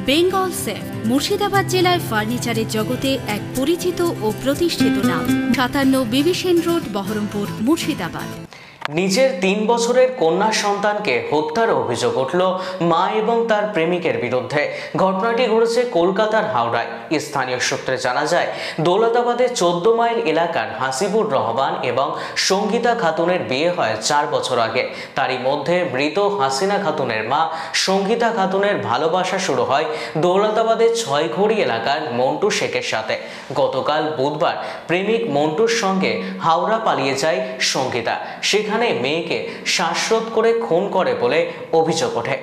Bengal safe Murshidabad জেলায় ফার্নিচারের জগতে এক পরিচিত ও প্রতিষ্ঠিত নাম। ৫৭ বিবি সেন রোড, বহরমপুর, মুর্শিদাবাদ। নিজের ৩ বছরের কন্যা সন্তানকে হত্যার অভিযোগ উঠল মা এবং তার প্রেমিকের বিরুদ্ধে। ঘটনাটি ঘটেছে কলকাতার হাওড়ায়। স্থানীয় সূত্রে জানা যায়, দৌলতাবাদের ১৪ মাইল এলাকার হাসিবুর রহমান এবং সঙ্গীতা খাতুনের বিয়ে হয় ৪ বছর আগে। তারই মধ্যে মৃত হাসিনা খাতুনের মা সঙ্গীতা খাতুনের ভালোবাসা শুরু হয় দৌলতাবাদের ৬ঘড়ি এলাকার মন্টু শেখের সাথে। গতকাল বুধবার প্রেমিক মন্টুর সঙ্গে হাওড়া পালিয়ে যায় সঙ্গীতা। সেখানে মেয়েকে শ্বাসরোধ করে খুন করে বলে অভিযোগ ওঠে।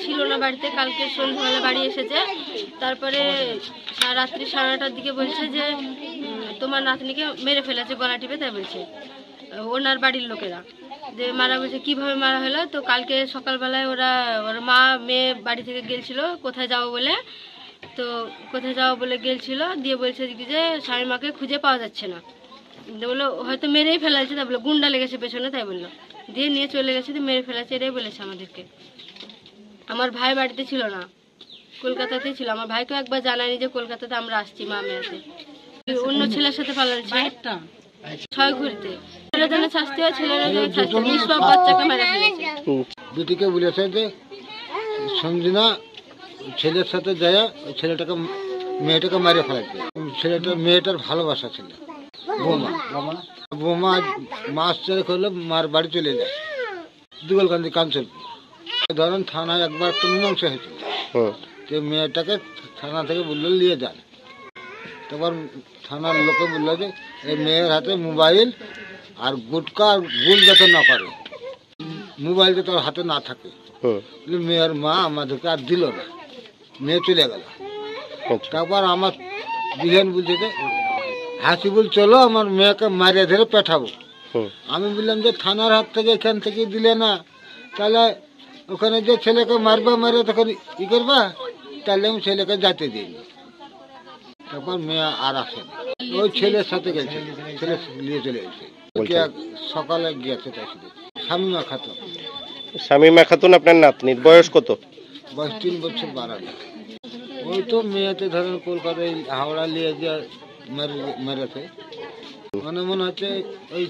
ছিল না বাড়িতে, কালকে সন্ধ্যাবেলা বাড়ি এসেছে। তারপরে রাত্রি 9:30টার দিকে বলছে যে তোমার নাতনিকে মেরে ফেলেছে, গলা টিপে। তাই বলছে ওনার বাড়ির লোকেরা যে মারা। বলছে কিভাবে মারা হলো? তো কালকে সকালবেলায় ওর মা মেয়ে বাড়ি থেকে গেছিল কোথায় যাবো বলে। তো কোথায় যাবো বলে গেছিল, দিয়ে বলছে যে স্বামী মাকে খুঁজে পাওয়া যাচ্ছে না। বললো হয়তো মেরেই ফেলাছে। তাই বললো গুন্ডা লেগেছে পেছনে। তাই বললো দিয়ে নিয়ে চলে গেছে, মেরে ফেলাছে, এটাই বলেছে আমাদেরকে। আমার ভাই বাড়িতে ছিল না, কলকাতাতেই ছিল। আমার ভাইকেও একবার জানায়নি যে কলকাতাতে আমরা আসছি মা মেয়েতে। অন্য ছেলের সাথে পালাচ্ছে ৬ঘড়িতে। ছেলেদের শাস্তি হয়, ছেলেরা শাস্তি সব বাচ্চাকে মেরে ফেলেছে। বিটিকে বলেছে যে সঞ্জনা ছেলের সাথে যায় ছেলেটাকে মেয়েটাকে মেরে ফেলাচ্ছে। মেয়েটার ভালোবাসা ছিল বোমা মাস 4 হলে মার বাড়ি চলে যায় দুগলকান্দি কাঞ্চনপুর। ধরেন থানায় একবার একটা মীমাংসা হয়েছিল, যে মেয়েটাকে থানা থেকে বললো নিয়ে যান। তারপর থানার লোকে বললো যে এই মেয়ের হাতে মোবাইল আর গুটকা আর গুল যাতে না করে, মোবাইল যাতে তার হাতে না থাকে। মেয়ের মা আমাদেরকে আর দিল না, মেয়ে চলে গেল। তারপর আমার বিহান বলছে যে হাসিবুল চলো আমার মেয়েকে মারিয়ে ধরে পেঠাবো। আমি বললাম যে থানার হাত থেকে এখান থেকে দিলে না, তাহলে ওখানে যে ছেলেকে মারবা মারে তখন ই করবা, তাহলে আমি ছেলেকে যাতে দিই। তারপর মেয়ে আর আসেন, ওই ছেলের সাথে গেছে, ছেলে নিয়ে চলে গেছে। সকালে গিয়েছে শামিমা খাতুন। শামিমা খাতুন আপনার নাতনির বয়স কত? বয়স 3 বছর বাড়ানো। ওই তো মেয়েতে ধরেন কলকাতায় হাওড়া নিয়ে যে মেরেছে। মনে হচ্ছে ওই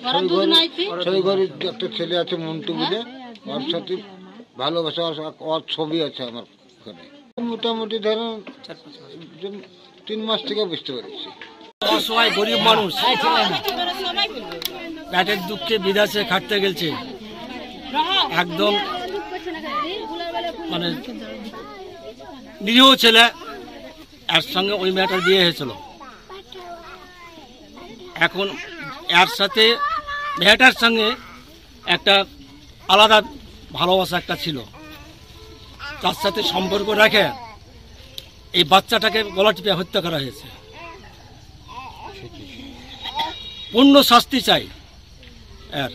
৬ঘড়ির একটা ছেলে আছে মন্টু বলে, ওর সাথে ভালোবাসা, ওর ছবি আছে আমার ওখানে। মোটামুটি ধরেন 3 মাস থেকে বুঝতে পেরেছি। অসহায় গরিব মানুষ পেটের দুঃখে বিদেশে খাটতে গেছে, একদম মানে নিরীহ ছেলে। এর সঙ্গে ওই মেয়েটার বিয়ে হয়েছিল। এখন এর সাথে মেয়েটার সঙ্গে একটা আলাদা ভালোবাসা একটা ছিল, তার সাথে সম্পর্ক রেখে এই বাচ্চাটাকে গলা টিপে হত্যা করা হয়েছে। পূর্ণ শাস্তি চাই এর,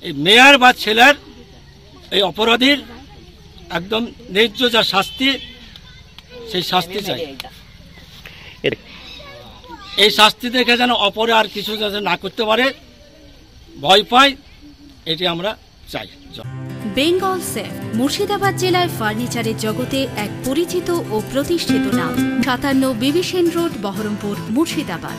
এই মেয়ের বা ছেলের, এই অপরাধীর একদম ন্যায্য যা শাস্তি, সেই শাস্তি চাই। এই শাস্তি দেখে যেন অপরে আর কিছু যাতে না করতে পারে, ভয় পায়, এটি আমরা চাই। বেঙ্গল সেফ মুর্শিদাবাদ জেলায় ফার্নিচারের জগতে এক পরিচিত ও প্রতিষ্ঠিত নাম। ৫৭ বিবি সেন রোড, বহরমপুর, মুর্শিদাবাদ।